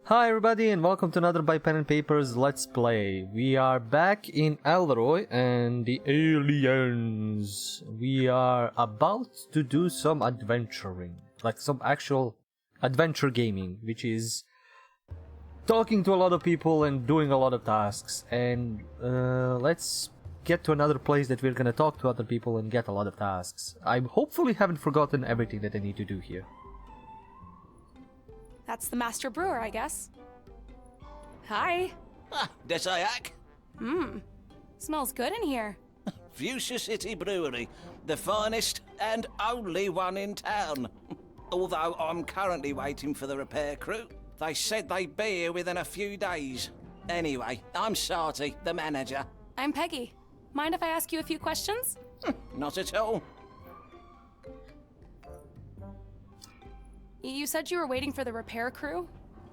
Hi everybody and welcome to another by Pen and Papers Let's Play. We are back in Elroy and the aliens. We are about to do some adventuring, like some actual adventure gaming, which is talking to a lot of people and doing a lot of tasks. And let's get to another place that we're gonna talk to other people and get a lot of tasks. I hopefully haven't forgotten everything that I need to do here. That's the master brewer, I guess. Hi. Ah, Desayak. Smells good in here. Fuchsia City Brewery, the finest and only one in town. Although I'm currently waiting for the repair crew. They said they'd be here within a few days. Anyway, I'm Sarty, the manager. I'm Peggy. Mind if I ask you a few questions? Not at all. You said you were waiting for the repair crew?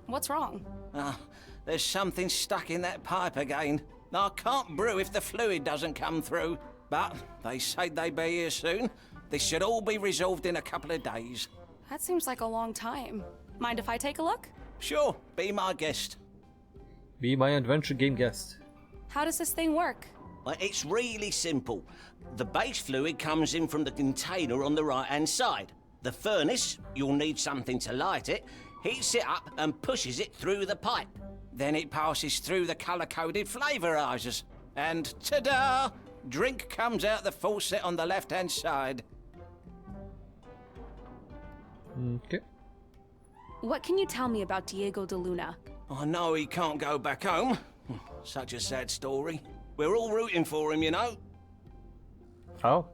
What's wrong? There's something stuck in that pipe again. I can't brew if the fluid doesn't come through. But they said they'd be here soon. This should all be resolved in a couple of days. That seems like a long time. Mind if I take a look? Sure, be my guest. Be my adventure game guest. How does this thing work? Well, it's really simple. The base fluid comes in from the container on the right-hand side. The furnace, you'll need something to light it, heats it up and pushes it through the pipe. Then it passes through the colour-coded flavorizers. And ta-da! Drink comes out the faucet on the left-hand side. Okay. What can you tell me about Diego de Luna? I know he can't go back home. Such a sad story. We're all rooting for him, you know. Oh.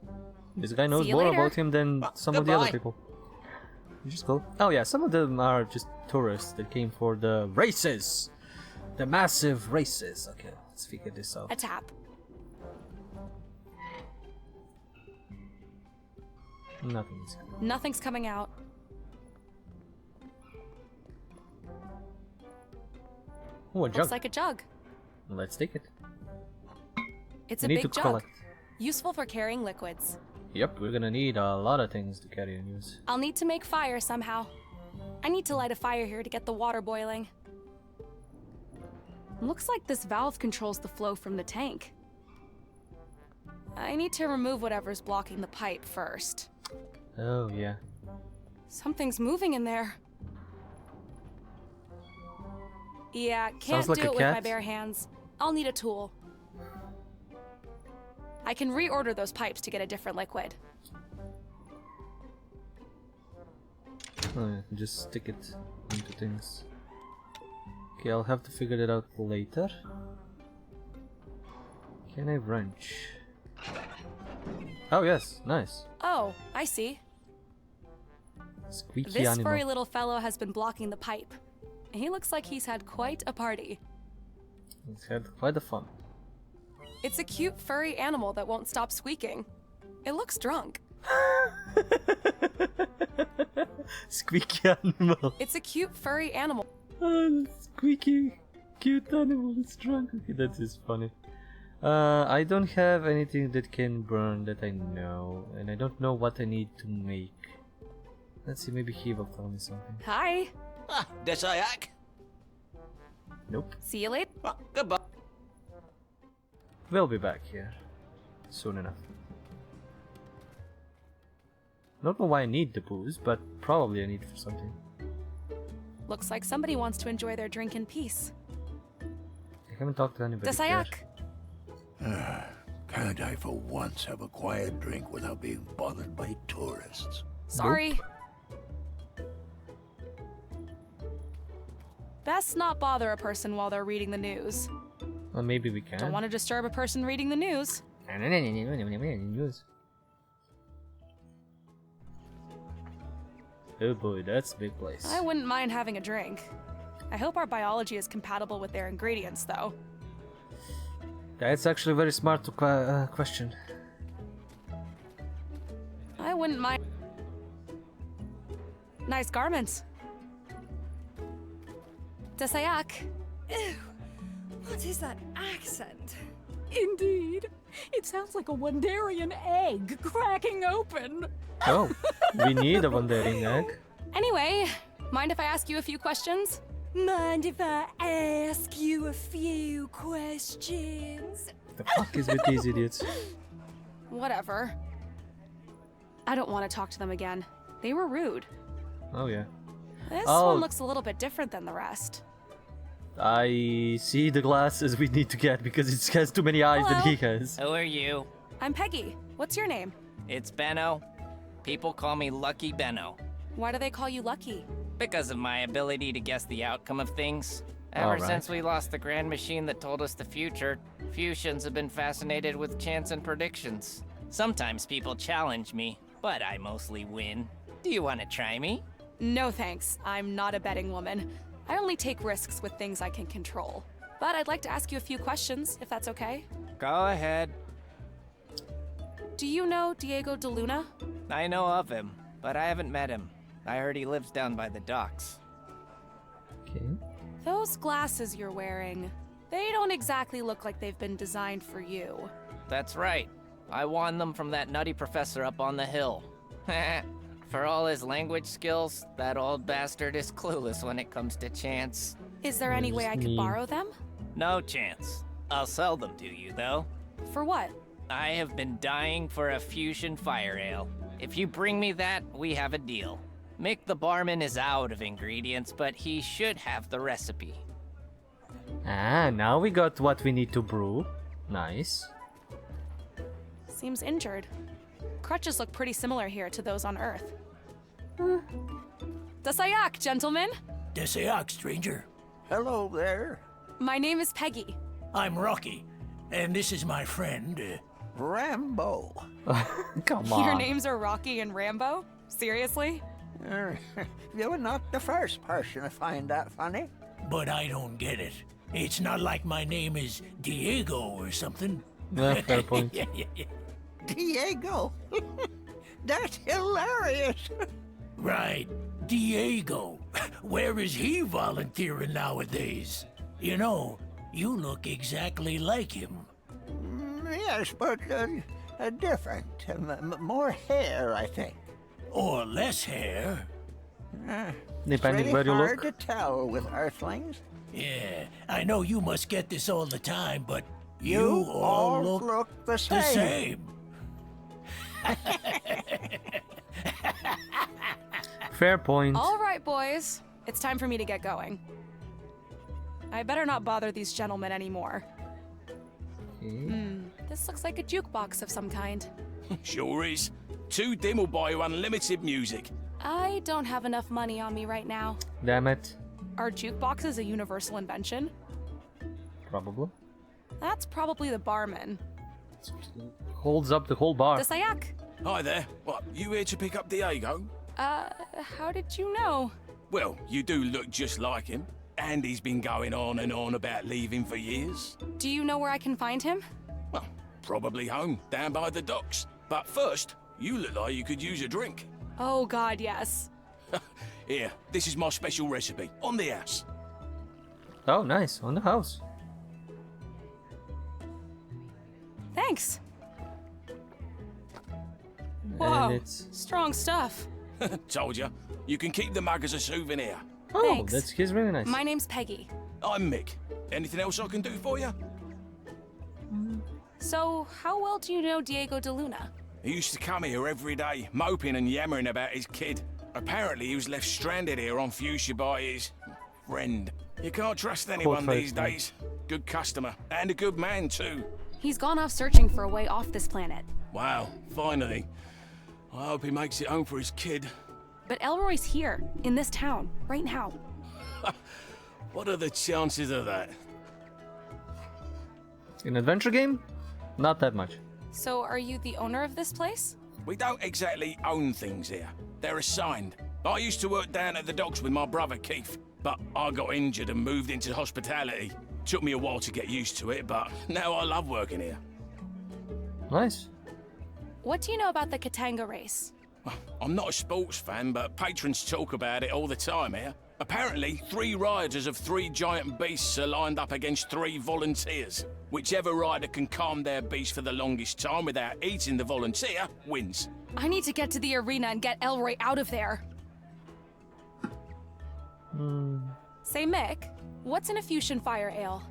This guy knows See you more later. about him than some of the other Goodbye. people. Which is cool. Oh yeah, some of them are just tourists that came for the races. The massive races. Okay, let's figure this out. A tap. Nothing's. Nothing's coming out. Oh, a jug. Looks like a jug. Let's take it. It's We a need big to jug. collect. Useful for carrying liquids. Yep, we're gonna need a lot of things to carry and use. I'll need to make fire somehow. I need to light a fire here to get the water boiling. Looks like this valve controls the flow from the tank. I need to remove whatever's blocking the pipe first. Oh yeah. Something's moving in there. Yeah, can't Sounds like do a it with my cat. bare hands. I'll need a tool. I can reorder those pipes to get a different liquid. Oh, yeah, just stick it into things. Okay, I'll have to figure that out later. Can I wrench? Oh yes, nice. Oh, I see. Squeaky This animal. furry little fellow has been blocking the pipe. He looks like he's had quite a party. It's had quite a fun. It's a cute furry animal that won't stop squeaking. It looks drunk. Squeaky animal. It's a cute furry animal. Oh, squeaky, cute animal is drunk. Okay, that is funny. I don't have anything that can burn that I know, and I don't know what I need to make. Let's see, maybe he will tell me something. Hi. Ah, Desayak. Nope. See you later. Goodbye. We'll be back here soon enough. Don't know why I need the booze, but probably I need it for something. Looks like somebody wants to enjoy their drink in peace. I haven't talked to anybody Desayak. yet. Can't I for once have a quiet drink without being bothered by tourists? Sorry. Best not bother a person while they're reading the news. Well, maybe we can. Don't want to disturb a person reading the news. Oh boy, that's a big place. I wouldn't mind having a drink. I hope our biology is compatible with their ingredients, though. That's actually a very smart question. I wouldn't mind. Nice garments. Desayak. Ew, what is that accent? Indeed. It sounds like a Wandarian egg cracking open. Oh, we need a Wandering egg. Anyway, mind if I ask you a few questions? Mind if I ask you a few questions? The fuck is with these idiots? Whatever. I don't want to talk to them again. They were rude. Oh yeah. This Oh. one looks a little bit different than the rest. I see the glasses we need to get because it has too many eyes than he has. Who are you? I'm Peggy. What's your name? It's Benno. People call me Lucky Benno. Why do they call you Lucky? Because of my ability to guess the outcome of things. Ever Alright. since we lost the grand machine that told us the future, Fuchsians have been fascinated with chance and predictions. Sometimes people challenge me, but I mostly win. Do you want to try me? No thanks. I'm not a betting woman. I only take risks with things I can control. But I'd like to ask you a few questions, if that's okay. Go ahead. Do you know Diego de Luna? I know of him, but I haven't met him. I heard he lives down by the docks. Okay. Those glasses you're wearing, they don't exactly look like they've been designed for you. That's right. I won them from that nutty professor up on the hill. For all his language skills, that old bastard is clueless when it comes to chance. Is there any way I could mean. borrow them? No chance. I'll sell them to you, though. For what? I have been dying for a fusion fire ale. If you bring me that, we have a deal. Mick the barman is out of ingredients, but he should have the recipe. Ah, now we got what we need to brew. Nice. Seems injured. Crutches look pretty similar here to those on Earth. Dasayak, gentlemen! Desayak, stranger. Hello there. My name is Peggy. I'm Rocky, and this is my friend. Rambo. Come Your on. names are Rocky and Rambo? Seriously? You're not the first person to find that funny. But I don't get it. It's not like my name is Diego or something. Yeah, fair point. Diego. That's hilarious. Right, Diego. Where is he volunteering nowadays? You know, you look exactly like him. Yes, but different. More hair, I think. Or less hair. Depending Pretty where you hard look. to tell with Earthlings. Yeah, I know you must get this all the time, but you You all all look look the the same. same. Fair point. All right, boys. It's time for me to get going. I better not bother these gentlemen anymore. Okay. This looks like a jukebox of some kind. Sure is. 2 dim will buy you unlimited music. I don't have enough money on me right now. Damn it. Are jukeboxes a universal invention? Probably. That's probably the barman. Holds up the whole bar. Dasayak! Hi there. What, you here to pick up Diego? How did you know? Well, you do look just like him. And he's been going on and on about leaving for years. Do you know where I can find him? Well, probably home, down by the docks. But first, you look like you could use a drink. Oh god, yes. Here, this is my special recipe, on the house. Oh, nice. On the house. Thanks. And Whoa, it's... strong stuff. Told you, you can keep the mug as a souvenir. Oh, Thanks. that's he's really nice. My name's Peggy. I'm Mick. Anything else I can do for you? So, how well do you know Diego de Luna? He used to come here every day, moping and yammering about his kid. Apparently, he was left stranded here on Fuchsia by his friend. You can't trust anyone Poor these folk, days. Good customer, and a good man, too. He's gone off searching for a way off this planet. Wow, finally. I hope he makes it home for his kid. But Elroy's here, in this town, right now. What are the chances of that? An adventure game? Not that much. So, are you the owner of this place? We don't exactly own things here. They're assigned. I used to work down at the docks with my brother Keith, but I got injured and moved into hospitality. Took me a while to get used to it, but now I love working here. Nice. What do you know about the Katanga race? I'm not a sports fan, but patrons talk about it all the time here. Apparently, 3 riders of 3 giant beasts are lined up against 3 volunteers. Whichever rider can calm their beast for the longest time without eating the volunteer wins. I need to get to the arena and get Elroy out of there. Say, Mick, what's in a fusion fire ale?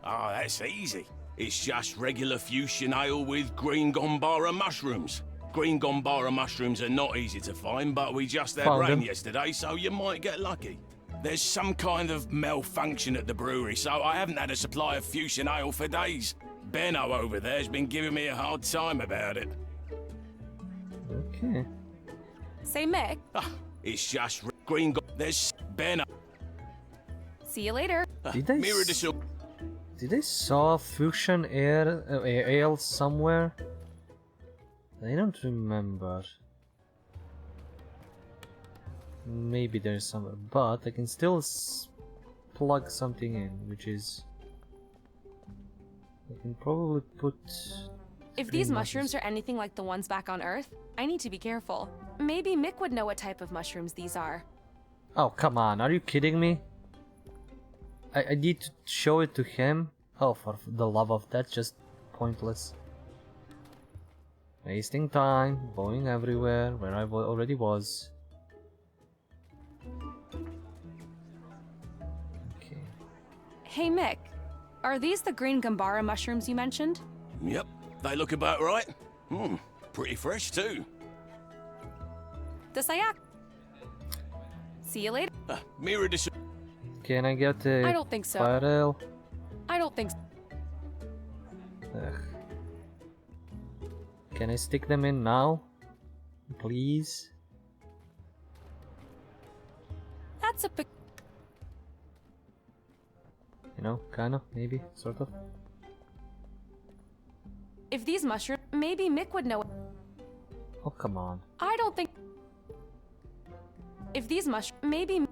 That's easy. It's just regular fusion ale with green gombara mushrooms. Green gombara mushrooms are not easy to find, but we just had Found rain them. yesterday, so you might get lucky. There's some kind of malfunction at the brewery, so I haven't had a supply of fusion ale for days. Benno over there's been giving me a hard time about it. Okay. Say, Mick, It's just green there's Benno. see you later. Did I Mirror the Did I saw fusion ale somewhere? I don't remember. Maybe there's somewhere, but I can still plug something in, which is I can probably put. If these mushrooms are anything like the ones back on Earth, I need to be careful. Maybe Mick would know what type of mushrooms these are. Oh, come on, are you kidding me? I need to show it to him? Oh, for the love of that, just pointless. Wasting time, going everywhere where I already was. Okay. Hey, Mick, are these the green gambara mushrooms you mentioned? Yep, they look about right. Pretty fresh too. The Sayak. See you later. Mirror the Can I get a I don't think so. fire ale? I don't think so. Ugh. Can I stick them in now? Please? That's a You know, kinda, maybe, sort of. If these mushrooms, maybe Mick would know. Oh, come on. I don't think. If these mushrooms, maybe.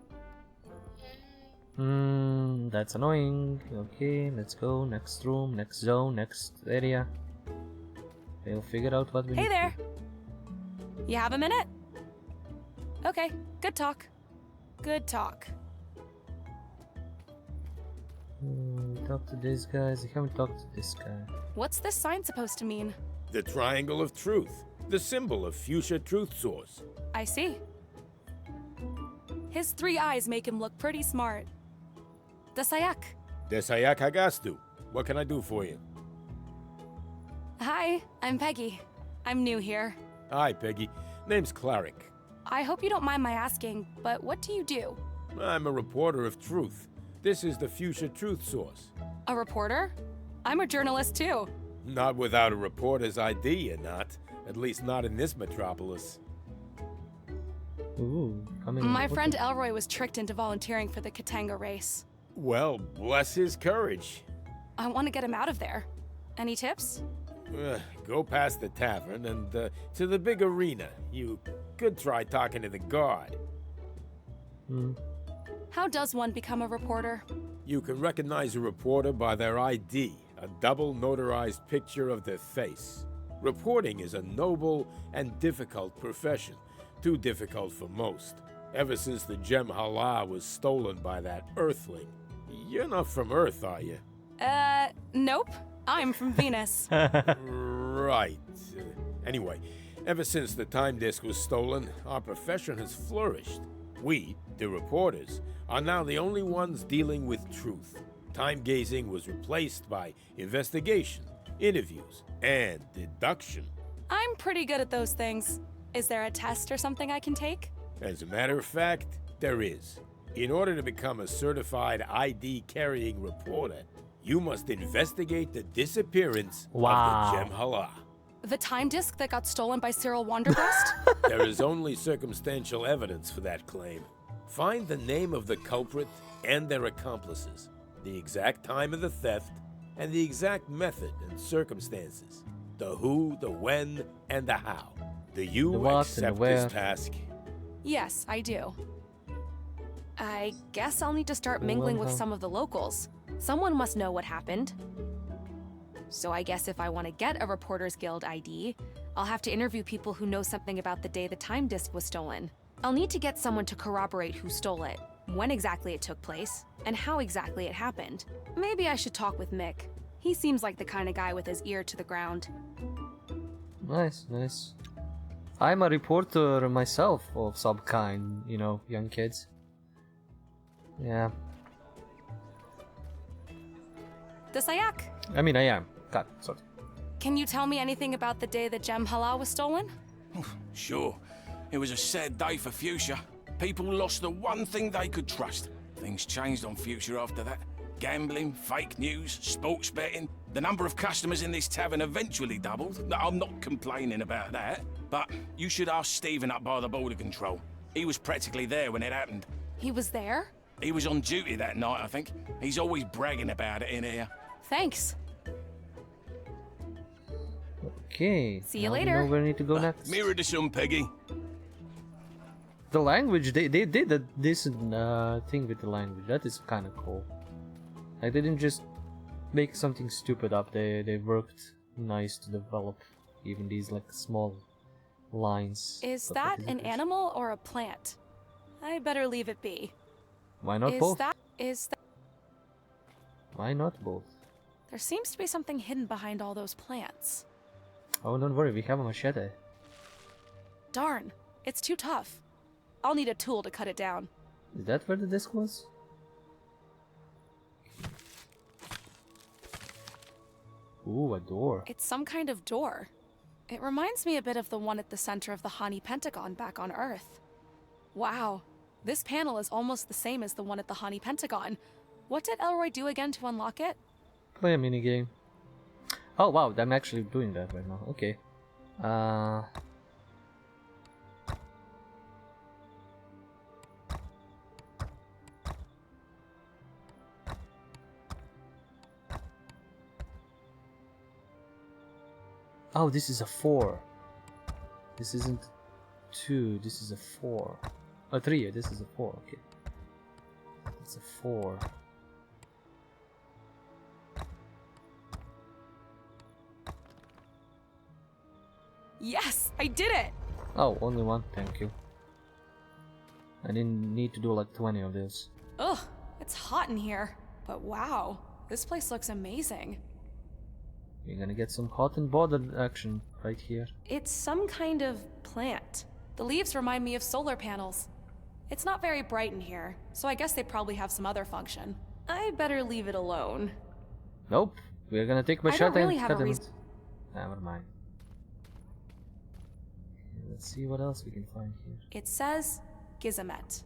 That's annoying. Okay, let's go. Next room, next zone, next area. We'll figure out what we Hey need. there. You have a minute? Okay, good talk. Good talk. Talk to these guys. I haven't talked to this guy. What's this sign supposed to mean? The Triangle of Truth, the symbol of Fuchsia Truth Source. I see. His 3 eyes make him look pretty smart. The Sayak. Desayak Hagastu. What can I do for you? Hi, I'm Peggy. I'm new here. Hi, Peggy. Name's Clarick. I hope you don't mind my asking, but what do you do? I'm a reporter of truth. This is the Fuchsia Truth Source. A reporter? I'm a journalist too. Not without a reporter's ID, you're not. At least not in this metropolis. Ooh, coming. My friend Elroy was tricked into volunteering for the Katanga race. Well, bless his courage. I want to get him out of there. Any tips? Go past the tavern and to the big arena. You could try talking to the guard. How does one become a reporter? You can recognize a reporter by their ID, a double notarized picture of their face. Reporting is a noble and difficult profession, too difficult for most. Ever since the gem Hala was stolen by that Earthling. You're not from Earth, are you? Nope. I'm from Venus. Right. Anyway, ever since the time disk was stolen, our profession has flourished. We, the reporters, are now the only ones dealing with truth. Time gazing was replaced by investigation, interviews, and deduction. I'm pretty good at those things. Is there a test or something I can take? As a matter of fact, there is. In order to become a certified ID-carrying reporter, you must investigate the disappearance of the Gem Hala. The time disk that got stolen by Cyril Wanderlust? There is only circumstantial evidence for that claim. Find the name of the culprit and their accomplices, the exact time of the theft, and the exact method and circumstances. The who, the when, and the how. Do you The what and accept the where. this task? Yes, I do. I guess I'll need to start mingling with some of the locals. Someone must know what happened. So I guess if I want to get a Reporters Guild ID, I'll have to interview people who know something about the day the time disk was stolen. I'll need to get someone to corroborate who stole it, when exactly it took place, and how exactly it happened. Maybe I should talk with Mick. He seems like the kind of guy with his ear to the ground. Nice, nice. I'm a reporter myself of some kind, you know, young kids. Yeah, Dr. Sayak. I mean, I am. God, sorry. Can you tell me anything about the day the gem halal was stolen? Sure. It was a sad day for Fuchsia. People lost the one thing they could trust. Things changed on Fuchsia after that. Gambling, fake news, sports betting. The number of customers in this tavern eventually doubled. I'm not complaining about that. But you should ask Stephen up by the border control. He was practically there when it happened. He was there? He was on duty that night, I think. He's always bragging about it in here. Thanks. Okay. See you now later. We know where we need to go next. Mirror to some, Peggy. The language, they did a decent thing with the language. That is kind of cool. Like, they didn't just make something stupid up. They worked nice to develop even these like small lines. Is that an animal or a plant? I better leave it be. Why not Is both? that... Why not both? There seems to be something hidden behind all those plants. Oh, don't worry, we have a machete. Darn, it's too tough. I'll need a tool to cut it down. Is that where the disc was? Ooh, a door. It's some kind of door. It reminds me a bit of the one at the center of the Hani Pentagon back on Earth. Wow, this panel is almost the same as the one at the Hani Pentagon. What did Elroy do again to unlock it? Play a minigame. Oh wow, I'm actually doing that right now. Okay. Oh, this is a 4. This isn't 2, this is a 4. Oh, 3, this is a 4, okay. It's a 4. Yes, I did it! Oh, only one, thank you. I didn't need to do like 20 of this. Ugh, it's hot in here. But wow, this place looks amazing. You're gonna get some hot and bothered action right here. It's some kind of plant. The leaves remind me of solar panels. It's not very bright in here, so I guess they probably have some other function. I better leave it alone. Nope, we're gonna take my I shot don't really and have a cut them. reason. Never mind. Let's see what else we can find here. It says Gizamet.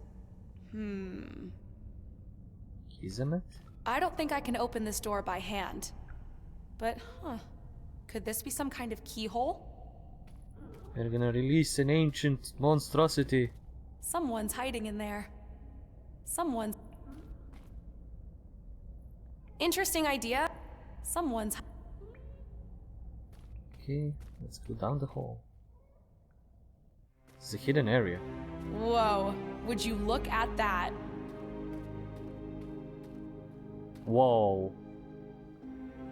Gizamet? I don't think I can open this door by hand. But, could this be some kind of keyhole? We're gonna release an ancient monstrosity. Someone's hiding in there. Someone's... Interesting idea. Someone's... Okay, let's go down the hall. This is a hidden area. Whoa, would you look at that? Whoa.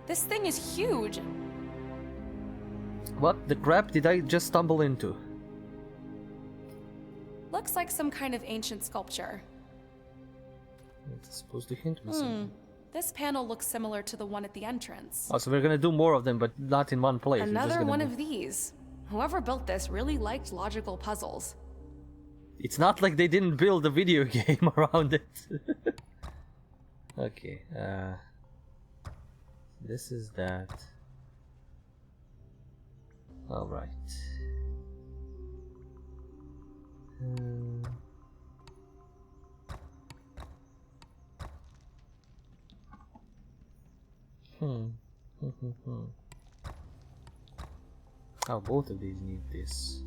This thing is huge. What the crap did I just stumble into? Looks like some kind of ancient sculpture. It's supposed to hint me something. This panel looks similar to the one at the entrance. Oh, so we're gonna do more of them, but not in one place. We're just Another gonna one do- of these. Whoever built this really liked logical puzzles. It's not like they didn't build a video game around it. Okay, this is that. Alright. Oh, both of these need this.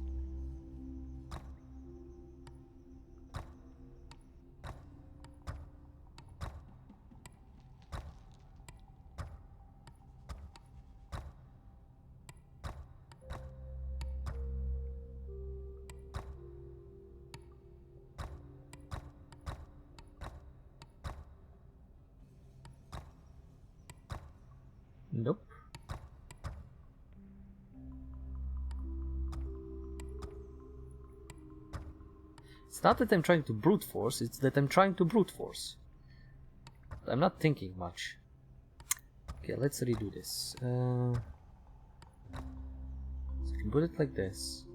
Nope. It's not that I'm trying to brute force, it's that I'm trying to brute force. I'm not thinking much. Okay, let's redo this. So I can put it like this.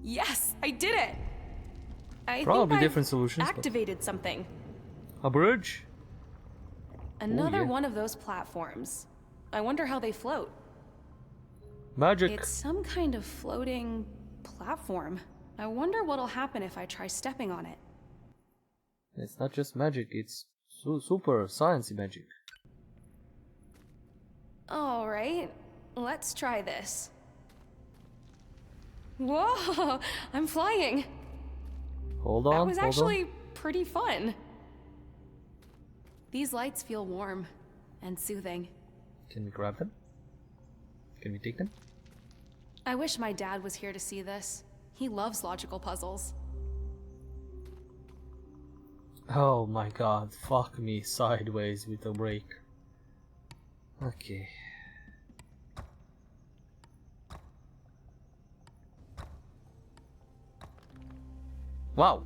Yes, I did it! I Probably think different I've solutions, but- activated something. A bridge? Another yeah. one of those platforms. I wonder how they float. Magic. It's some kind of floating platform. I wonder what'll happen if I try stepping on it. It's not just magic, it's super sciencey magic. Alright, let's try this. Whoa, I'm flying. Hold on, That was hold actually pretty fun. These lights feel warm and soothing. on. Can we grab them? Can we take them? I wish my dad was here to see this. He loves logical puzzles. Oh my god, fuck me sideways with a brake. Okay. Wow.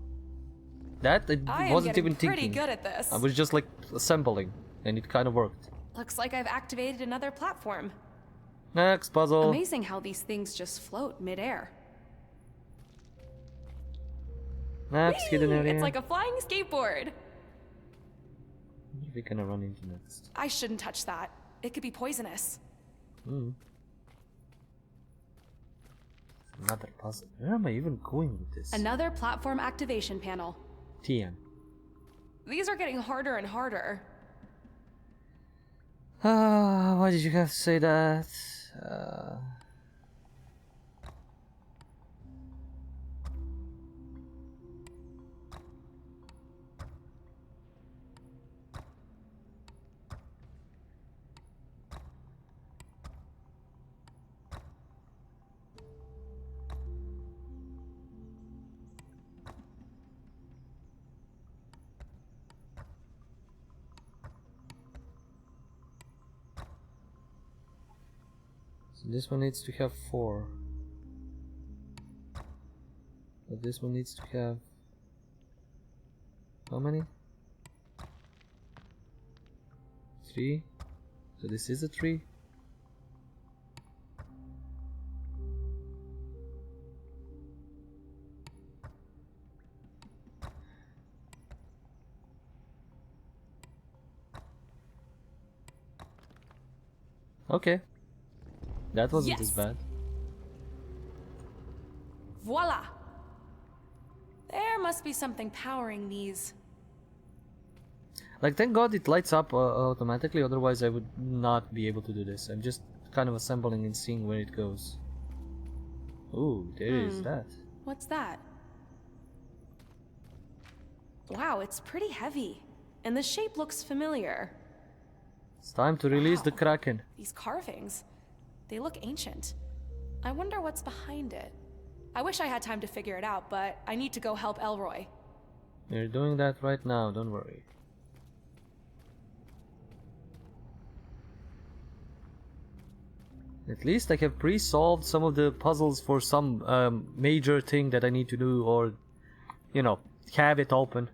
That I wasn't even pretty thinking. good at this. I was just like assembling, and it kind of worked. Looks like I've activated another platform. Next puzzle. Amazing how these things just float midair. Next hidden Whee! area. It's like a flying skateboard. What are we gonna run into next? I shouldn't touch that. It could be poisonous. Another puzzle. Where am I even going with this? Another platform activation panel. TM. These are getting harder and harder. Why did you have to say that? So this one needs to have 4. But this one needs to have... how many? 3? So this is a 3? Okay. That wasn't as Yes. bad. Voila! There must be something powering these. Like, thank god it lights up automatically, otherwise I would not be able to do this. I'm just kind of assembling and seeing where it goes. Ooh, there is that. What's that? Wow, it's pretty heavy. And the shape looks familiar. It's time to release the Wow. Kraken. These carvings, they look ancient. I wonder what's behind it. I wish I had time to figure it out, but I need to go help Elroy. You're doing that right now, don't worry. At least I have pre-solved some of the puzzles for some major thing that I need to do, or, you know, have it open.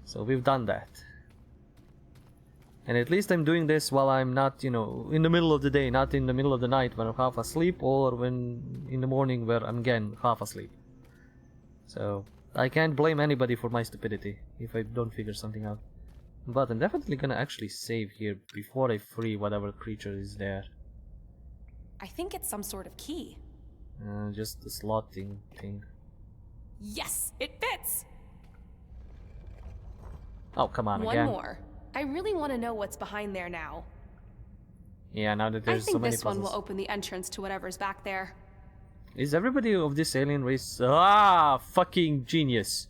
So we've done that. And at least I'm doing this while I'm not, you know, in the middle of the day, not in the middle of the night when I'm half asleep, or when in the morning where I'm again half asleep. So I can't blame anybody for my stupidity if I don't figure something out. But I'm definitely gonna actually save here before I free whatever creature is there. I think it's some sort of key. Just the slotting thing. Yes, it fits! Oh, come on One again. more. I really want to know what's behind there now. Yeah, now that I there's think so many this one puzzles. will open the entrance to whatever's back there. Is everybody of this alien race? Ah, fucking genius.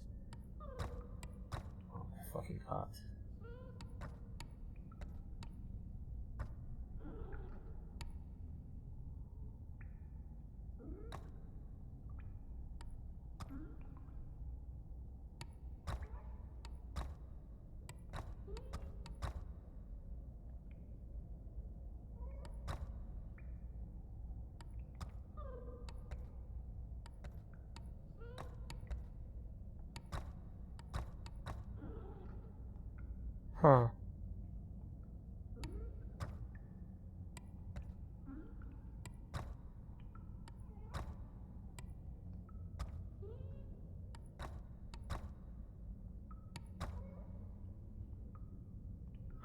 Oh my fucking god. Huh.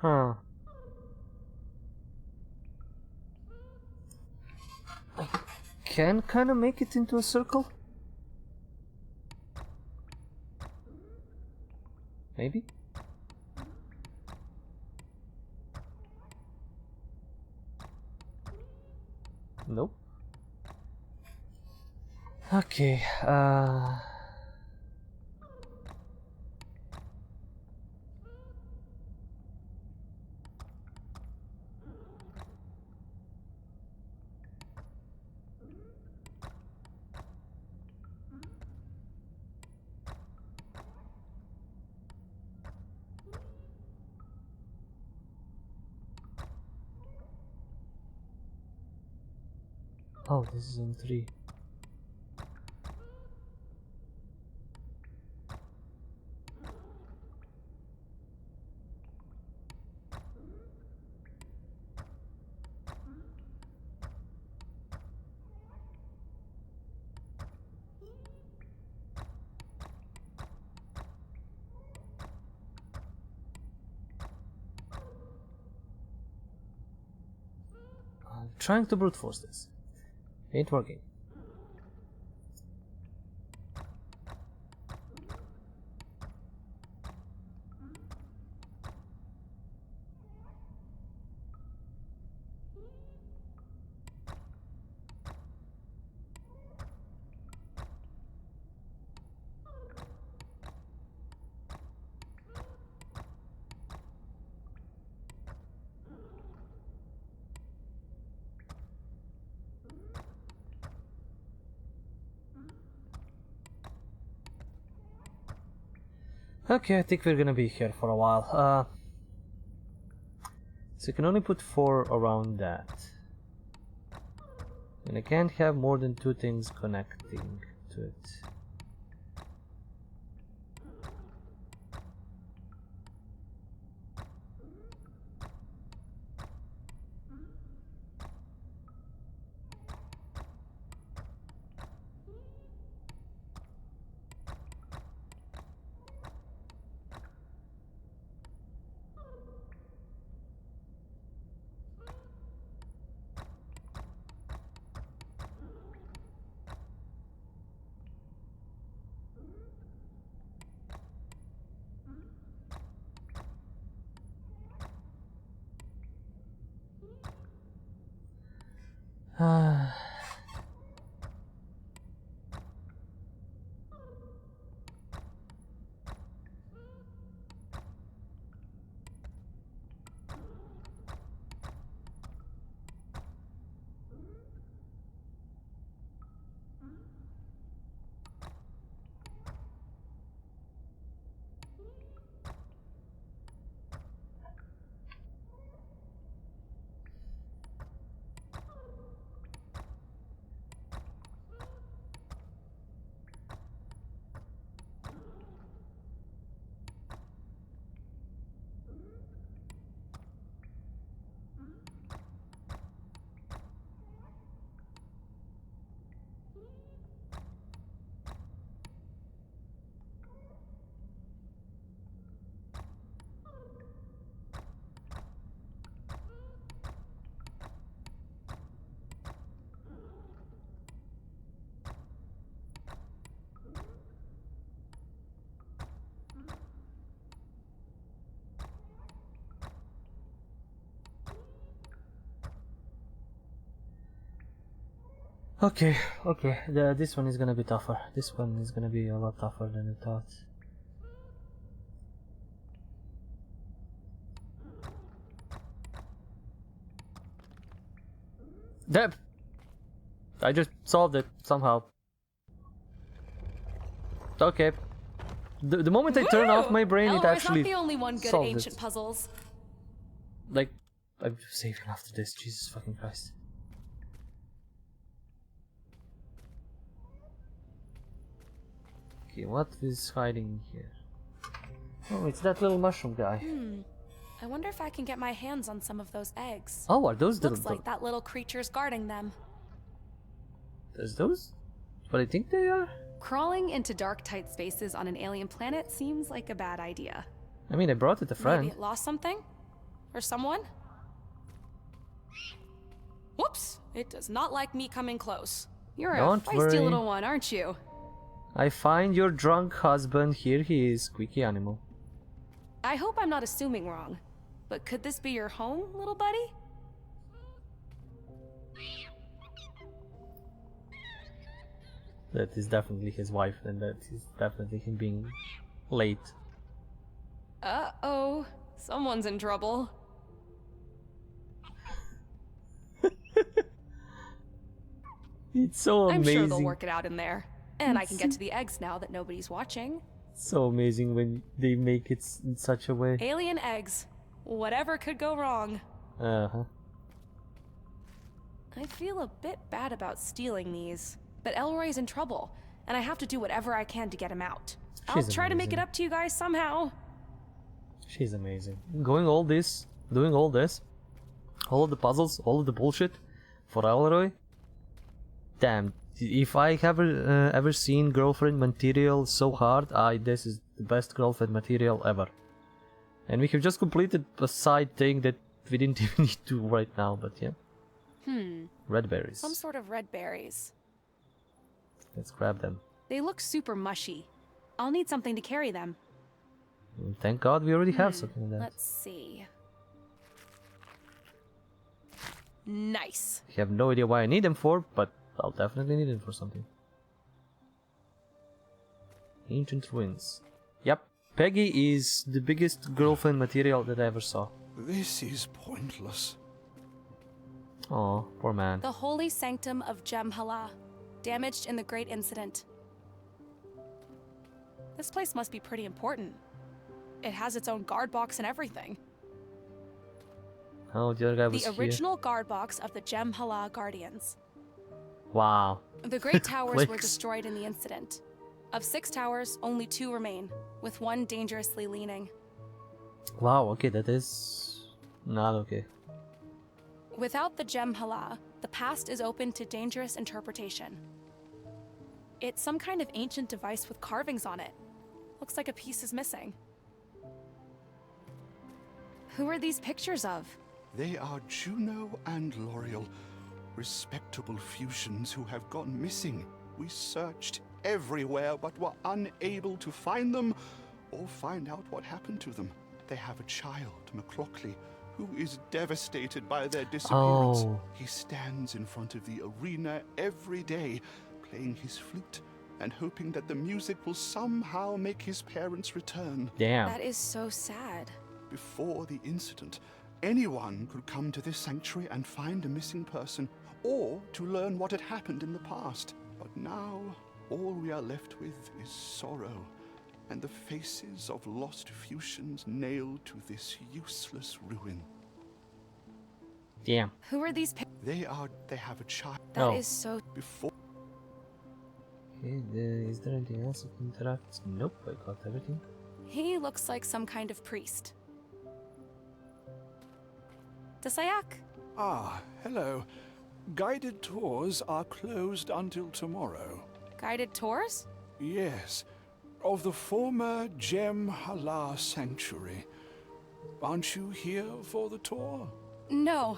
Huh. I can kind of make it into a circle? Maybe? Nope. Okay, oh, this is in 3. I'm trying to brute force this. Ain't working. Okay, I think we're gonna be here for a while. So you can only put 4 around that. And I can't have more than 2 things connecting to it. Okay, this one is gonna be tougher. This one is gonna be a lot tougher than I thought. Deb! I just solved it somehow. Okay. The moment I turn off my brain, it Elroy's actually not the only one good at solved ancient it. puzzles. Like, I'm saving after this. Jesus fucking Christ. Okay, what is hiding here? Oh, it's that little mushroom guy. I wonder if I can get my hands on some of those eggs. Oh, are those Looks like that little creature's guarding them. Is those what I think they are? Crawling into dark, tight spaces on an alien planet seems like a bad idea. I mean, I brought it a friend. Maybe it lost something? Or someone? Whoops! It does not like me coming close. You're Don't a feisty worry. little one, aren't you? I find your drunk husband. Here he is, squeaky animal. I hope I'm not assuming wrong, but could this be your home, little buddy? That is definitely his wife, and that is definitely him being late. Uh-oh. Someone's in trouble. It's so I'm amazing. sure they'll work it out in there. And I can get to the eggs now that nobody's watching. So amazing when they make it in such a way. Alien eggs. Whatever could go wrong. Uh-huh. I feel a bit bad about stealing these, but Elroy's in trouble, and I have to do whatever I can to get him out. I'll She's try to make it amazing. up to you guys somehow. She's amazing. Doing all this, all of the puzzles, all of the bullshit for Elroy. Damn, if I have ever seen girlfriend material so hard, this is the best girlfriend material ever. And we have just completed a side thing that we didn't even need to right now, but yeah. Red berries. Some sort of red berries. Let's grab them. They look super mushy. I'll need something to carry them. And thank God we already have something like that. Let's see. Nice. I have no idea why I need them for, but I'll definitely need them for something. Ancient ruins. Yep, Peggy is the biggest girlfriend material that I ever saw. This is pointless. Oh, poor man. The holy sanctum of Jem'Hala, damaged in the Great Incident. This place must be pretty important. It has its own guard box and everything. Oh, the other guy was The here. original guard box of the Jem'Hala Guardians. Wow. The great towers were Clicks. destroyed in the incident. Of 6 towers, only 2 remain, with 1 dangerously leaning. Wow, okay, that is not okay. Without the Jem'Hala, the past is open to dangerous interpretation. It's some kind of ancient device with carvings on it. Looks like a piece is missing. Who are these pictures of? They are Juno and L'Oreal, respectable fusions who have gone missing. We searched everywhere but were unable to find them or find out what happened to them. They have a child, McLaughlin, who is devastated by their disappearance. Oh. He stands in front of the arena every day, playing his flute and hoping that the music will somehow make his parents return. Damn. That is so sad. Before the incident, anyone could come to this sanctuary and find a missing person, or to learn what had happened in the past. But now, all we are left with is sorrow, and the faces of lost fusions nailed to this useless ruin. Damn. Who are these They have a child. That is so... Before... Okay, is there anything else I can interact? Nope, I got everything. He looks like some kind of priest. Dasayak? Ah, hello. Guided tours are closed until tomorrow. Guided tours? Yes, of the former Jem'Hala sanctuary. Aren't you here for the tour? No.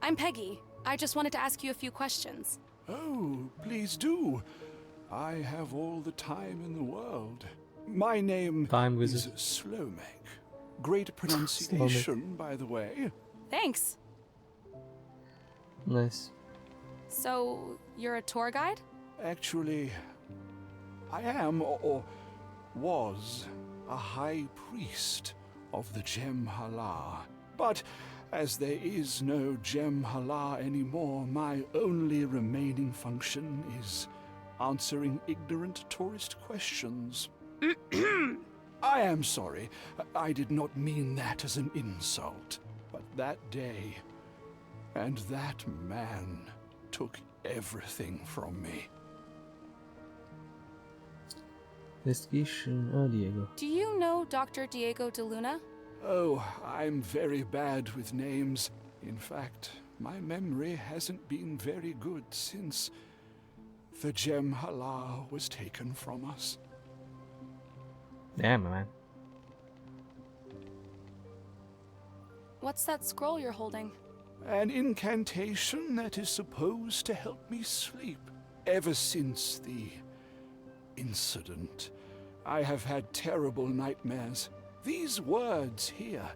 I'm Peggy. I just wanted to ask you a few questions. Oh, please do. I have all the time in the world. My name Time is wizard. Slomek. Great pronunciation, by the way. Thanks. Nice. So, you're a tour guide? Actually, I am, or was, a high priest of the Jem'Hala. But as there is no Jem'Hala anymore, my only remaining function is answering ignorant tourist questions. I am sorry. I did not mean that as an insult. But that day, and that man took everything from me. Investigation, Diego. Do you know Dr. Diego de Luna? Oh, I'm very bad with names. In fact, my memory hasn't been very good since the Jem'Hala was taken from us. Damn, man. What's that scroll you're holding? An incantation that is supposed to help me sleep. Ever since the incident, I have had terrible nightmares. These words here,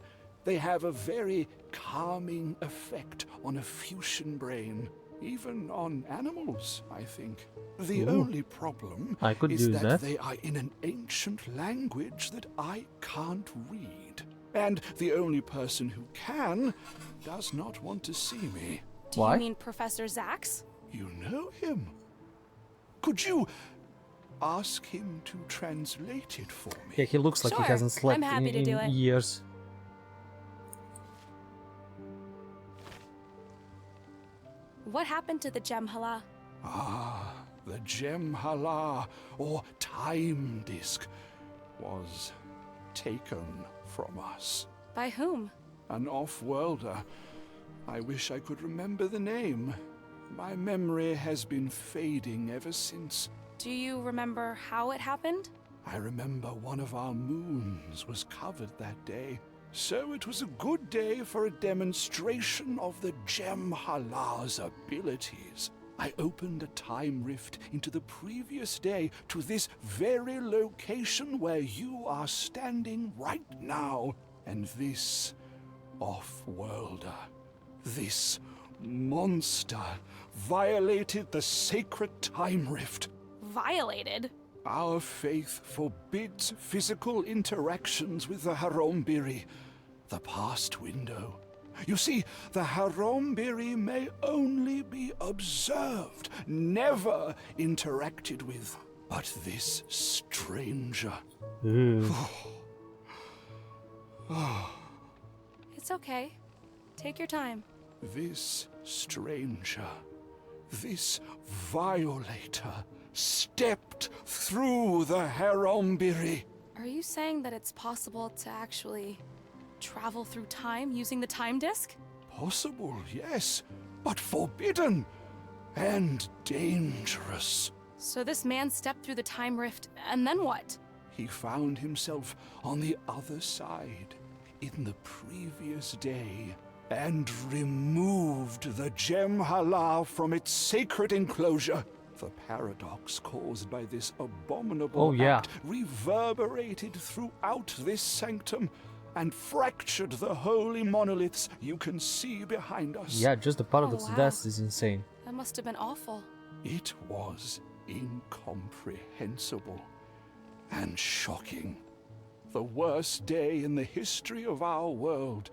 they have a very calming effect on a Fuchsian brain. Even on animals, I think. The only problem is that they are in an ancient language that I can't read. And the only person who can does not want to see me. Do you mean Professor Zax? You know him? Could you ask him to translate it for me? Yeah, he looks like he hasn't slept in years. What happened to the Gem Hala? Ah, the Gem Hala, or time disk, was taken from us. By whom? An off-worlder. I wish I could remember the name. My memory has been fading ever since. Do you remember how it happened? I remember one of our moons was covered that day. So it was a good day for a demonstration of the Gem Hala's abilities. I opened a time rift into the previous day to this very location where you are standing right now. And this off-worlder, this monster, violated the sacred time rift. Violated? Our faith forbids physical interactions with the Harombiri, the past window. You see, the Harombiri may only be observed, never interacted with. But this stranger... It's okay. Take your time. This stranger, this violator, stepped through the Harombiri. Are you saying that it's possible to actually travel through time using the time disk? Possible, yes, but forbidden and dangerous. So this man stepped through the time rift, and then what? He found himself on the other side in the previous day and removed the Gem Hala from its sacred enclosure. The paradox caused by this abominable act reverberated throughout this sanctum and fractured the holy monoliths you can see behind us. Yeah, just the paradox of death is insane. That must have been awful. It was incomprehensible and shocking. The worst day in the history of our world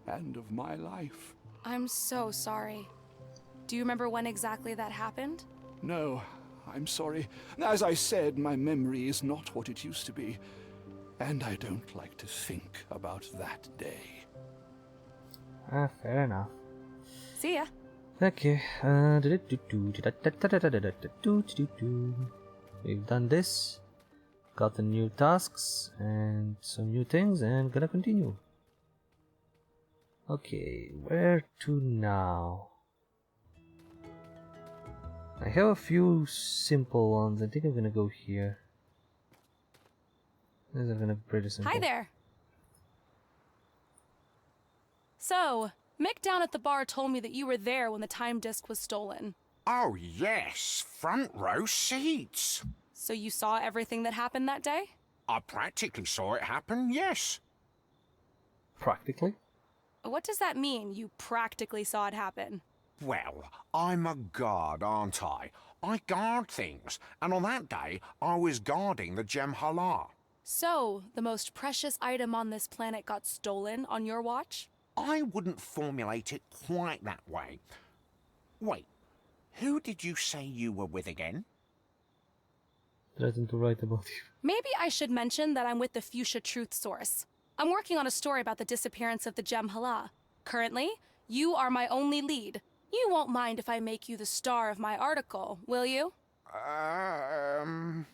and of my life. I'm so sorry. Do you remember when exactly that happened? No, I'm sorry. As I said, my memory is not what it used to be. And I don't like to think about that day. Fair enough. See ya. Okay. We've done this. Got the new tasks and some new things, and gonna continue. Okay, where to now? I have a few simple ones. I think I'm gonna go here. These are gonna be pretty simple. Hi there. So, Mick down at the bar told me that you were there when the time disk was stolen. Oh yes, front row seats. So you saw everything that happened that day? I practically saw it happen, yes. Practically? What does that mean, you practically saw it happen? Well, I'm a guard, aren't I? I guard things, and on that day, I was guarding the Gem Hala. So, the most precious item on this planet got stolen on your watch? I wouldn't formulate it quite that way. Wait, who did you say you were with again? Threatened to write about you. Maybe I should mention that I'm with the Fuchsia Truth Source. I'm working on a story about the disappearance of the Gem Hala. Currently, you are my only lead. You won't mind if I make you the star of my article, will you?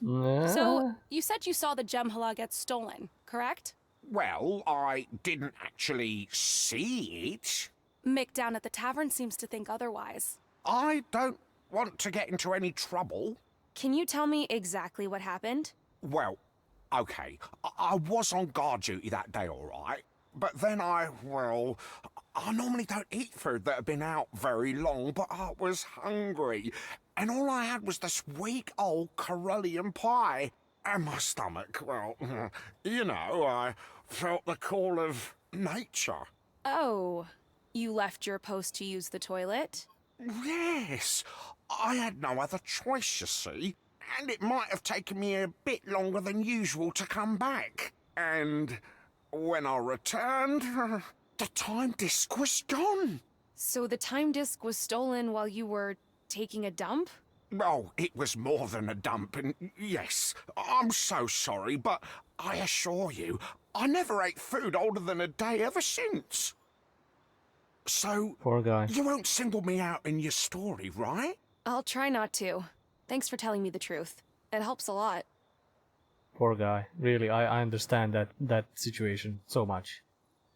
So, you said you saw the Gem Hala get stolen, correct? Well, I didn't actually see it. Mick down at the tavern seems to think otherwise. I don't want to get into any trouble. Can you tell me exactly what happened? Well, okay, I was on guard duty that day, all right. but then I normally don't eat food that had been out very long, but I was hungry. And all I had was this weak old Corellian pie. And my stomach, well, you know, I felt the call of nature. Oh, you left your post to use the toilet? Yes, I had no other choice, you see. And it might have taken me a bit longer than usual to come back. And when I returned, the time disc was gone. So the time disc was stolen while you were taking a dump? Oh, it was more than a dump, and yes, I'm so sorry, but I assure you, I never ate food older than a day ever since. So, poor guy. You won't single me out in your story, right? I'll try not to. Thanks for telling me the truth. It helps a lot. Poor guy. Really, I understand that situation so much.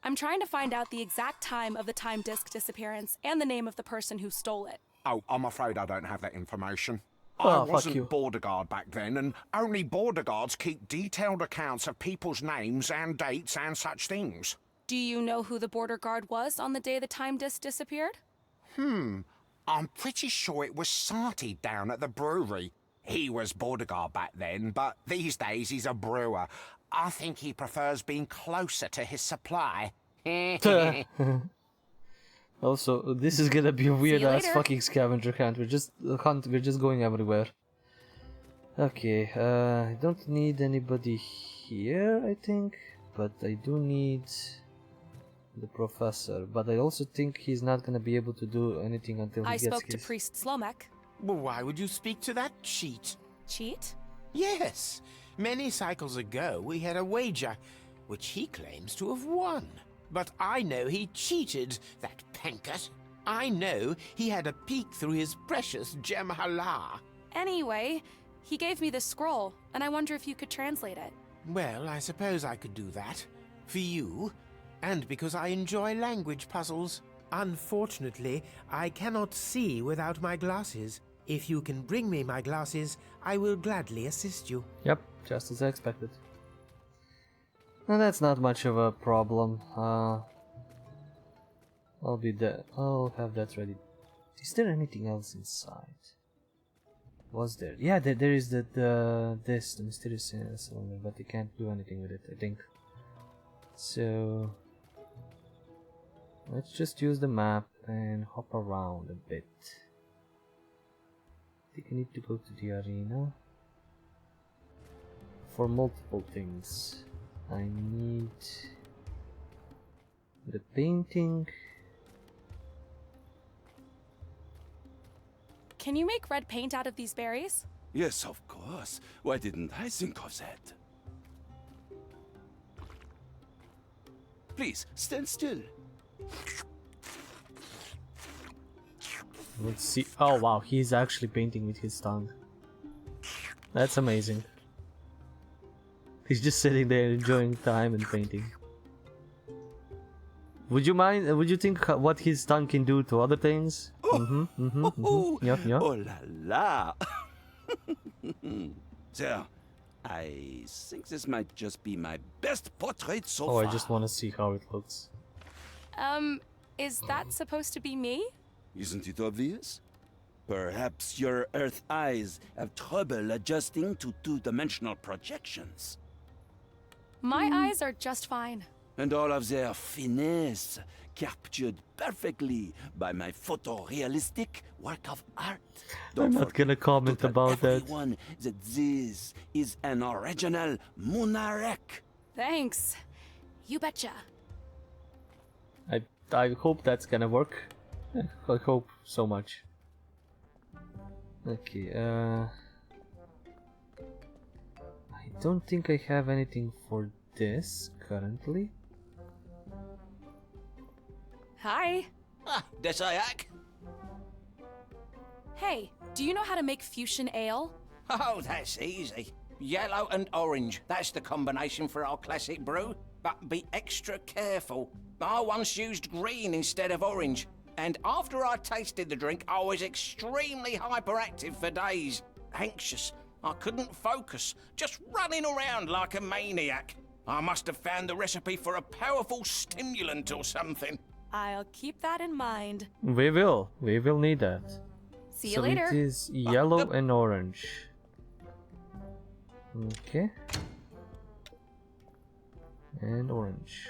I'm trying to find out the exact time of the time disk disappearance and the name of the person who stole it. Oh, I'm afraid I don't have that information. Oh, I wasn't you. border guard back then, and only border guards keep detailed accounts of people's names and dates and such things. Do you know who the border guard was on the day the time disk disappeared? I'm pretty sure it was Sarty down at the brewery. He was border guard back then, but these days he's a brewer. I think he prefers being closer to his supply. Also, this is gonna be a weird ass later. fucking scavenger hunt. We're just going everywhere. Okay, I don't need anybody here, I think, but I do need the professor. But I also think he's not gonna be able to do anything until he I gets spoke to his... Priest Slomek. Well, why would you speak to that cheat? Cheat? Yes. Many cycles ago, we had a wager, which he claims to have won. But I know he cheated, that Penkert. I know he had a peek through his precious gem hala. Anyway, he gave me this scroll, and I wonder if you could translate it. Well, I suppose I could do that. For you, and because I enjoy language puzzles. Unfortunately, I cannot see without my glasses. If you can bring me my glasses, I will gladly assist you. Yep, just as I expected. And that's not much of a problem. I'll be there. I'll have that ready. Is there anything else inside? Was there? Yeah, there is the mysterious cylinder, but you can't do anything with it, I think. So let's just use the map and hop around a bit. I think I need to go to the arena for multiple things. I need the painting. Can you make red paint out of these berries? Yes, of course. Why didn't I think of that? Please, stand still. Let's see. Oh wow, he's actually painting with his tongue. That's amazing. He's just sitting there enjoying time and painting. Would you mind? Would you think what his tongue can do to other things? Yep. Oh la la! There, I think this might just be my best portrait so far. Oh, I just want to see how it looks. Is that supposed to be me? Isn't it obvious? Perhaps your Earth eyes have trouble adjusting to two-dimensional projections. My eyes are just fine. And all of their finesse captured perfectly by my photorealistic work of art. I'm not gonna comment about that. Everyone that this is an original Munarek. Thanks. You betcha. I hope that's gonna work. I hope so much. Okay, I don't think I have anything for this currently. Hi. Ah, Desayak. Hey, do you know how to make fuchsia ale? Oh, that's easy. Yellow and orange. That's the combination for our classic brew. But be extra careful. I once used green instead of orange. And after I tasted the drink, I was extremely hyperactive for days. Anxious. I couldn't focus. Just running around like a maniac. I must have found the recipe for a powerful stimulant or something. I'll keep that in mind. We will need that. See you so later. it is yellow and orange. Okay. And orange.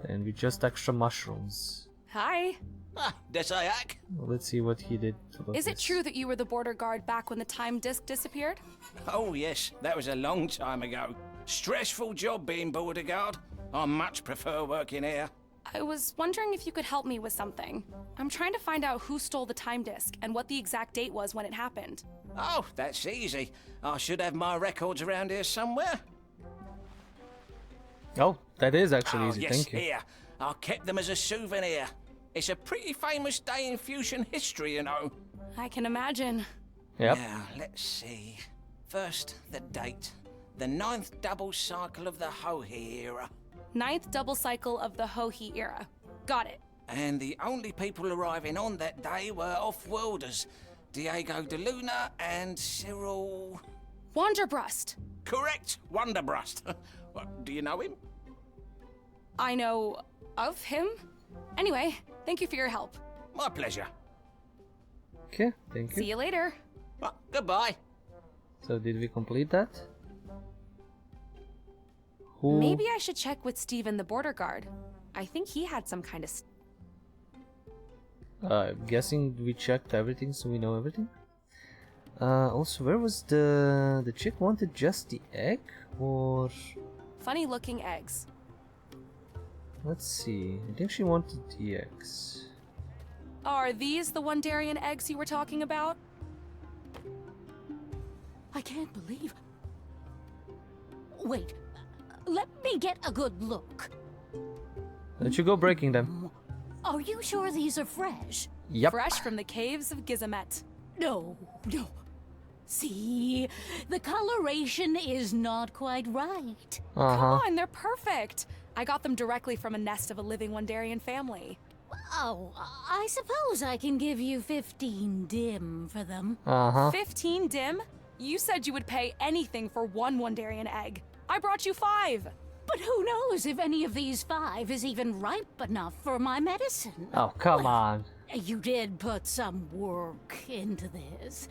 And we just extra mushrooms. Hi. Ah, Desayak. Let's see what he did. Is it true that you were the border guard back when the time disk disappeared? Oh yes, that was a long time ago. Stressful job being border guard. I much prefer working here. I was wondering if you could help me with something. I'm trying to find out who stole the time disk and what the exact date was when it happened. Oh, that's easy. I should have my records around here somewhere. Oh, that is actually easy, yes, thank you. Here. I kept them as a souvenir. It's a pretty famous day in fusion history, you know. I can imagine. Yep. Now, let's see. First, the date. The 9th double cycle of the Hohi era. 9th double cycle of the Hohi era. Got it. And the only people arriving on that day were off-worlders. Diego de Luna and Cyril... Wanderbrust. Correct, Wonderbrust. What, do you know him? I know of him. Anyway, thank you for your help. My pleasure. Okay, thank you. See you later. Well, goodbye. So did we complete that? Who... Maybe I should check with Steven the border guard. I think he had some kind of... I'm guessing we checked everything, so we know everything. Also, where was the chick wanted just the egg, or... Funny looking eggs. Let's see, I think she wanted the eggs. Are these the Wondarian eggs you were talking about? I can't believe... Wait, let me get a good look. Let you go breaking them. Are you sure these are fresh? Yep. Fresh from the caves of Gizamet. No. See, the coloration is not quite right. Come on, they're perfect. I got them directly from a nest of a living Wondarian family. Oh, I suppose I can give you 15 dim for them. 15 dim? You said you would pay anything for one Wondarian egg. I brought you 5. But who knows if any of these 5 is even ripe enough for my medicine? Oh, come on. You did put some work into this.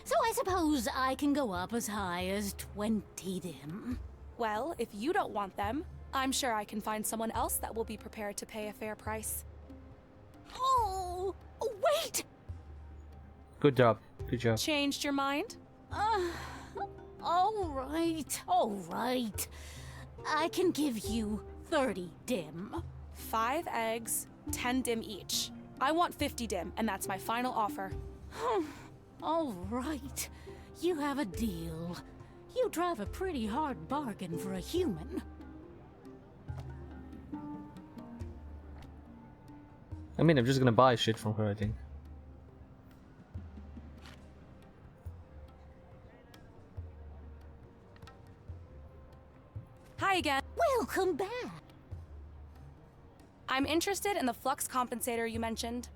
So I suppose I can go up as high as 20 dim. Well, if you don't want them, I'm sure I can find someone else that will be prepared to pay a fair price. Oh, wait! Good job. Good job. Changed your mind? All right. I can give you 30 dim. 5 eggs, 10 dim each. I want 50 dim, and that's my final offer. All right. You have a deal. You drive a pretty hard bargain for a human. I mean, I'm just gonna buy shit from her, I think. Hi again. Welcome back. I'm interested in the flux compensator you mentioned.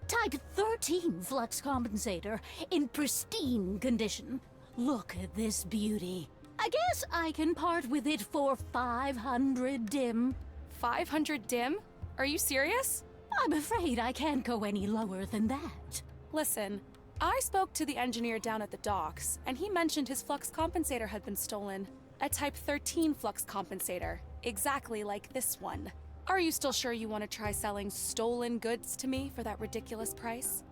Type 13 flux compensator in pristine condition. Look at this beauty. I guess I can part with it for 500 dim. 500 dim? Are you serious? I'm afraid I can't go any lower than that. Listen, I spoke to the engineer down at the docks, and he mentioned his flux compensator had been stolen. A Type 13 flux compensator, exactly like this one. Are you still sure you want to try selling stolen goods to me for that ridiculous price?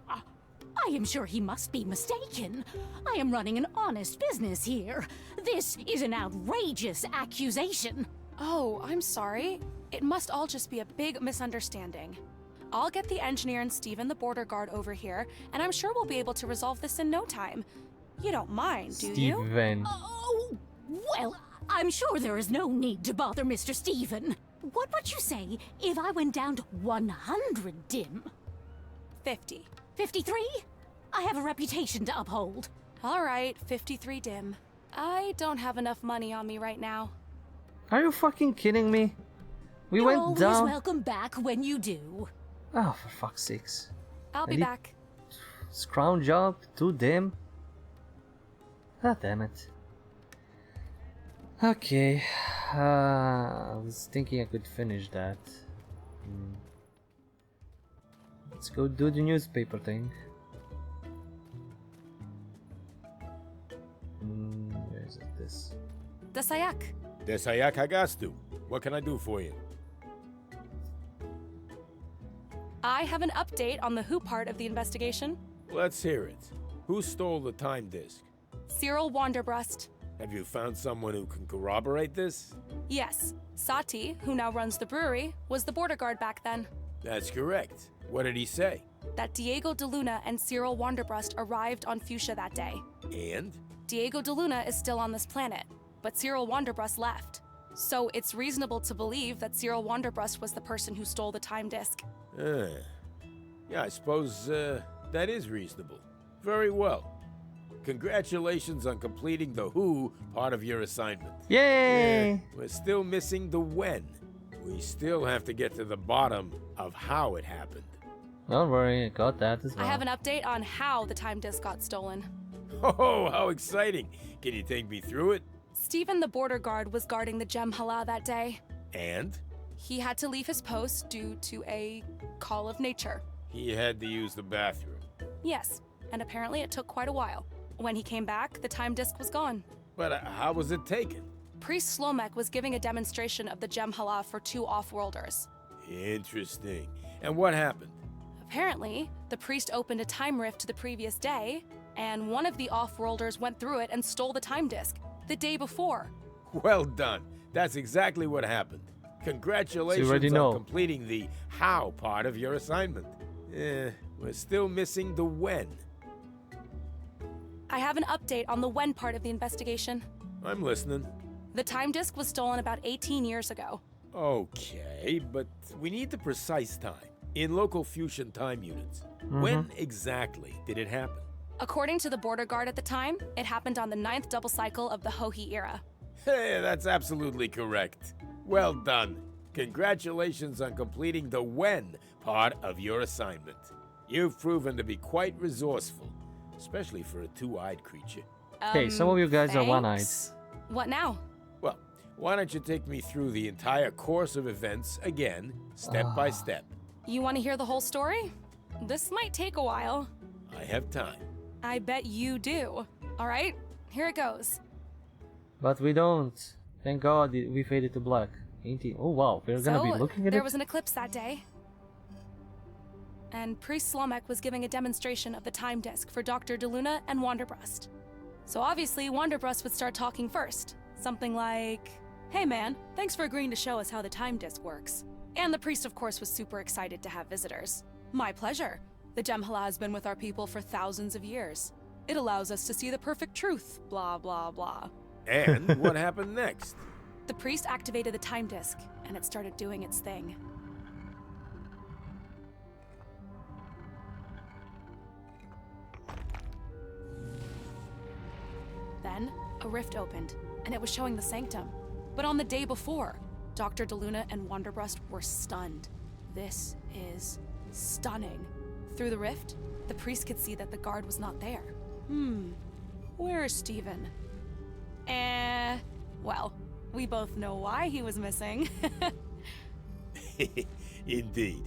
I am sure he must be mistaken. I am running an honest business here. This is an outrageous accusation. Oh, I'm sorry. It must all just be a big misunderstanding. I'll get the engineer and Steven the border guard over here, and I'm sure we'll be able to resolve this in no time. You don't mind, do you? Steven. Oh, well, I'm sure there is no need to bother Mr. Steven. What would you say if I went down to 100 dim? 50. 53? I have a reputation to uphold. All right, 53 dim. I don't have enough money on me right now. Are you fucking kidding me? We You're went always down. welcome back when you do. Oh, for fuck's sakes. I'll be back. Scrounge up, 2 dim. Ah, damn it. Okay. I was thinking I could finish that. Let's go do the newspaper thing. Where is it? This. Desayak. Desayak Hagastu. What can I do for you? I have an update on the who part of the investigation. Let's hear it. Who stole the time disk? Cyril Wanderbrust. Have you found someone who can corroborate this? Yes. Sati, who now runs the brewery, was the border guard back then. That's correct. What did he say? That Diego de Luna and Cyril Wanderbrust arrived on Fuchsia that day. And? Diego de Luna is still on this planet, but Cyril Wanderbrust left. So it's reasonable to believe that Cyril Wanderbrust was the person who stole the time disk. Yeah, I suppose that is reasonable. Very well. Congratulations on completing the who part of your assignment. Yay! We're still missing the when. We still have to get to the bottom of how it happened. Don't worry, I got that as well. I have an update on how the time disk got stolen. Oh, how exciting! Can you take me through it? Stephen the border guard was guarding the Gem Hala that day. And? He had to leave his post due to a call of nature. He had to use the bathroom. Yes, and apparently it took quite a while. When he came back, the time disk was gone. But how was it taken? Priest Slomek was giving a demonstration of the Gem Hala for 2 off-worlders. Interesting. And what happened? Apparently, the priest opened a time rift to the previous day, and one of the off-worlders went through it and stole the time disk the day before. Well done. That's exactly what happened. Congratulations on completing the how part of your assignment. We're still missing the when. I have an update on the when part of the investigation. I'm listening. The time disk was stolen about 18 years ago. Okay, but we need the precise time in local fusion time units. When exactly did it happen? According to the border guard at the time, it happened on the 9th double cycle of the Hohi era. Hey, that's absolutely correct. Well done. Congratulations on completing the when part of your assignment. You've proven to be quite resourceful, especially for a two-eyed creature. Okay, some of you guys are one-eyed. What now? Well, why don't you take me through the entire course of events again, step by step? You want to hear the whole story? This might take a while. I have time. I bet you do. All right, here it goes. But we don't. Thank God we faded to black. Oh wow, we're gonna be looking at it? There was an eclipse that day. And Priest Slomek was giving a demonstration of the time disk for Dr. de Luna and Wanderbrust. So obviously, Wanderbrust would start talking first. Something like, "Hey man, thanks for agreeing to show us how the time disk works." And the priest, of course, was super excited to have visitors. "My pleasure. The Gem Hala has been with our people for thousands of years. It allows us to see the perfect truth, blah, blah, blah." And what happened next? The priest activated the time disk, and it started doing its thing. Then, a rift opened, and it was showing the sanctum. But on the day before, Dr. de Luna and Wanderbrust were stunned. This is stunning. Through the rift, the priest could see that the guard was not there. Where is Stephen? Well, we both know why he was missing. Indeed.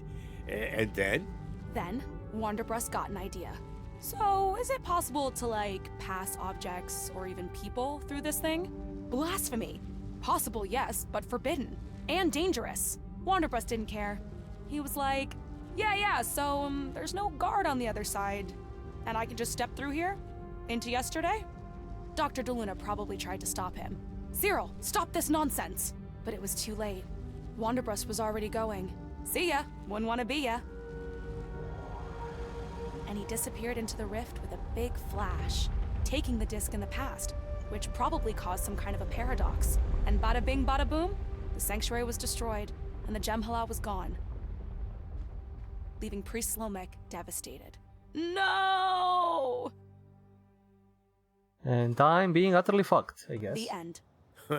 And then? Then, Wanderbrust got an idea. So, is it possible to, pass objects or even people through this thing? Blasphemy! Possible, yes, but forbidden. And dangerous. Wanderbrust didn't care. He was like, yeah, so, there's no guard on the other side. And I can just step through here? Into yesterday? Dr. de Luna probably tried to stop him. "Cyril, stop this nonsense!" But it was too late. Wanderbrust was already going. "See ya, wouldn't want to be ya." And he disappeared into the rift with a big flash, taking the disc in the past, which probably caused some kind of a paradox. And bada bing bada boom, the sanctuary was destroyed, and the Gem Hala was gone, leaving Priest Slomek devastated. No! And I'm being utterly fucked, I guess. The end.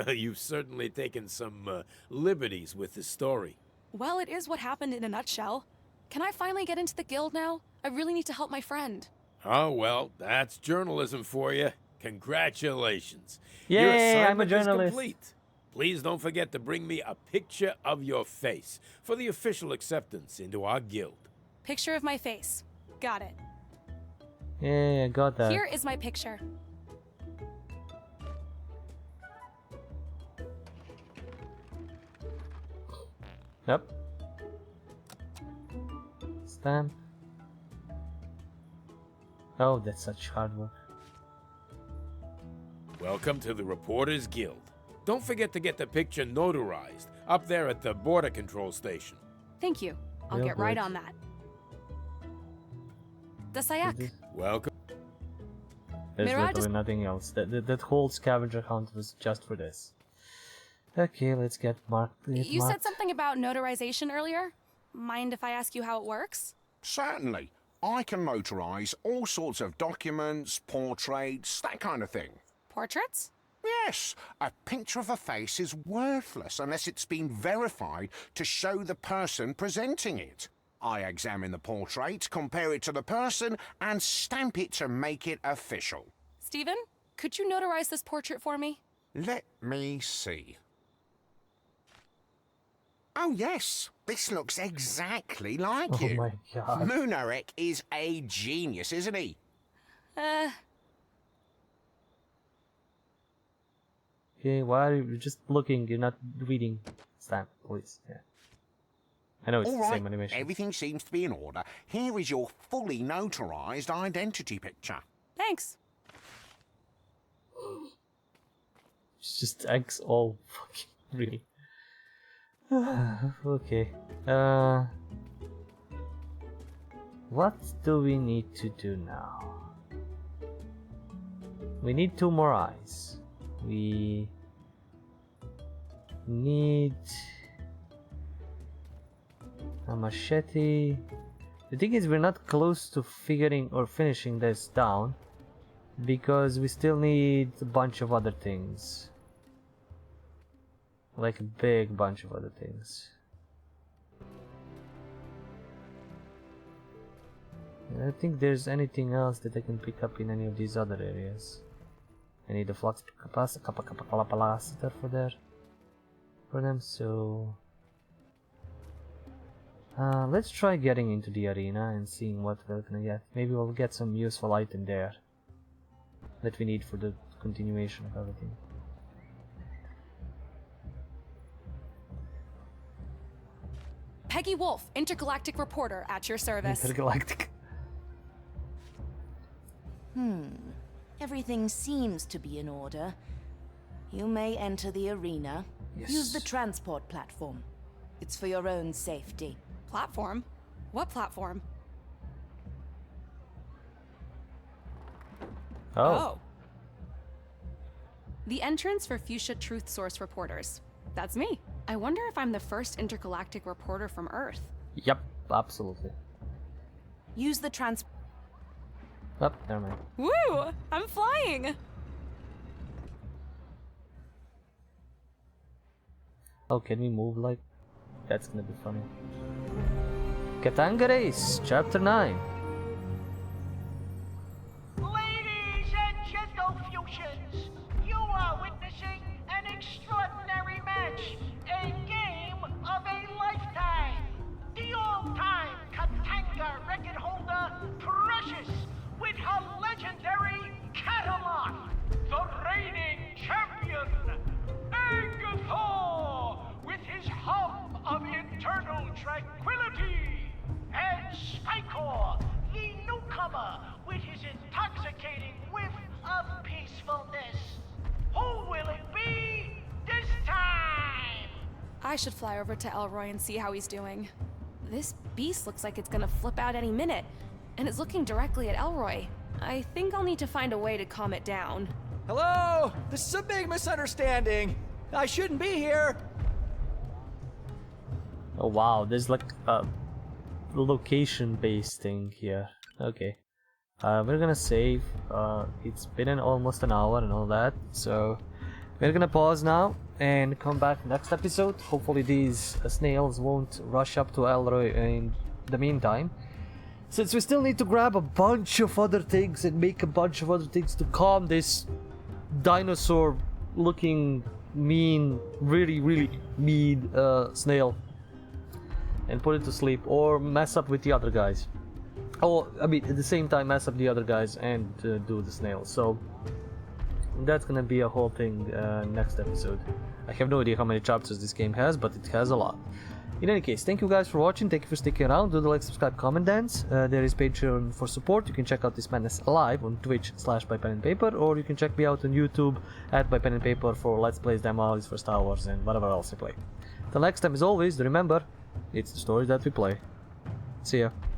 You've certainly taken some liberties with the story. Well, it is what happened in a nutshell. Can I finally get into the guild now? I really need to help my friend. Oh, well, that's journalism for you. Congratulations. Yay, Your I'm a assignment is journalist. complete. Please don't forget to bring me a picture of your face for the official acceptance into our guild. Picture of my face. Got it. Yeah, I got that. Here is my picture. Yep. Stamp. Oh, that's such hard work. Welcome to the Reporters Guild. Don't forget to get the picture notarized up there at the border control station. Thank you. I'll Real get right good. on that. The Sayak. Welcome. There's Mirage literally nothing else. That whole scavenger hunt was just for this. Okay, let's get marked. You said something about notarization earlier. Mind if I ask you how it works? Certainly. I can notarize all sorts of documents, portraits, that kind of thing. Portraits? Yes, a picture of a face is worthless unless it's been verified to show the person presenting it. I examine the portrait, compare it to the person, and stamp it to make it official. Stephen, could you notarize this portrait for me? Let me see. Oh yes, this looks exactly like Oh you. my god. Munarek is a genius, isn't he? Okay, why are you just looking? You're not reading. Stamp, please. Yeah. I know it's All the right, same animation. everything seems to be in order. Here is your fully notarized identity picture. Thanks. It's just X all fucking really. Okay. What do we need to do now? We need 2 more eyes. We need a machete. The thing is, we're not close to figuring or finishing this down because we still need a bunch of other things. Like a big bunch of other things. I don't think there's anything else that I can pick up in any of these other areas. I need a flux capacitor for them, so let's try getting into the arena and seeing what we're gonna get. Maybe we'll get some useful item there that we need for the continuation of everything. Peggy Wolf, intergalactic reporter, at your service. Intergalactic. Everything seems to be in order. You may enter the arena. Yes. Use the transport platform. It's for your own safety. Platform? What platform? Oh. The entrance for Fuchsia Truth Source reporters. That's me. I wonder if I'm the first intergalactic reporter from Earth. Yep, absolutely. Use the trans... Oh, never mind. Woo! I'm flying! Oh, can we move like... That's gonna be funny. Katanga Race, Chapter 9. Ladies and gentle-fusions, you are witnessing an extraordinary match, a game of a lifetime. The all-time Katanga record holder, Precious, with her legendary Catalan, the reigning champion, Agathor, with his hum of internal tranquility, and Spikor, the newcomer, with his intoxicating whiff of peacefulness. Who will it be this time? I should fly over to Elroy and see how he's doing. This beast looks like it's gonna flip out any minute, and it's looking directly at Elroy. I think I'll need to find a way to calm it down. Hello? This is a big misunderstanding. I shouldn't be here. Oh wow, there's like a location-based thing here. Okay. We're gonna save. It's been almost an hour and all that, so we're gonna pause now and come back next episode. Hopefully these snails won't rush up to Elroy in the meantime. Since we still need to grab a bunch of other things and make a bunch of other things to calm this dinosaur looking mean, really mean snail and put it to sleep, or mess up with the other guys. Oh, I mean, at the same time mess up the other guys and do the snail. So that's gonna be a whole thing next episode. I have no idea how many chapters this game has, but it has a lot. In any case, thank you guys for watching, thank you for sticking around, do the like, subscribe, comment, dance. There is Patreon for support. You can check out this madness live on Twitch/bypenandpaper, or you can check me out on YouTube at bypenandpaper for Let's Plays, demos for Star Wars and whatever else I play. Till next time, as always, remember, it's the stories that we play. See ya.